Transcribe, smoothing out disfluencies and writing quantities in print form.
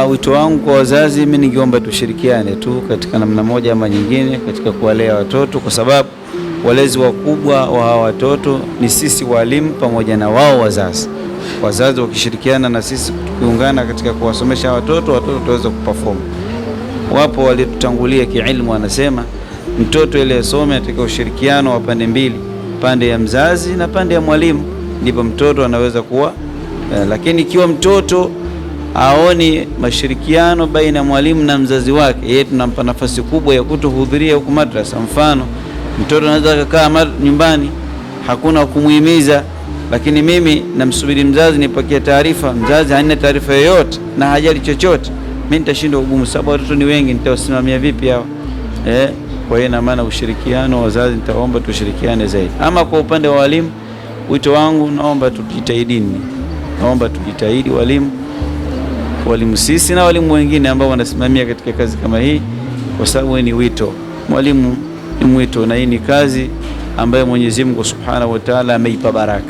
Wito wangu kwa wazazi, mimi ningeomba tushirikiane tu katika namna moja ama nyingine katika kuwalea watoto, kwa sababu walezi wakubwa wa hawa watoto ni sisi walimu pamoja na wao wazazi. Wazazi wakishirikiana na sisi tukiungana katika kuwasomesha watoto wataweza kuperform. Wapo walitutangulia kiilmu, wanasema mtoto ile asome katika ushirikiano wa pande mbili, pande ya mzazi na pande ya mwalimu, ndipo mtoto anaweza kuwa lakini ikiwa mtoto aoni mashirikiano baina ya mwalimu na mzazi wake, yeye tunampa nafasi kubwa ya kutohudhuria huko madrasa. Mfano, mtoto anaweza kukaa nyumbani, hakuna kumuhimiza, lakini mimi namsubiri mzazi nipakie taarifa, mzazi hana taarifa yoyote na hajali chochote, mimi nitashindwa ugumu, sababu watoto ni wengi, nitawasimamia vipi hao? Kwa hiyo na maana ushirikiano, wazazi nitaomba tushirikiane zaidi. Ama kwa upande wa walimu, wito wangu naomba tujitahidini, naomba tujitahidi walimu sisi na walimu wengine ambao wanasimamia katika kazi kama hii, kwa sababu ni wito. Mwalimu ni mwito, na hii ni kazi ambayo Mwenyezi Mungu Subhanahu wa Ta'ala ameipa baraka.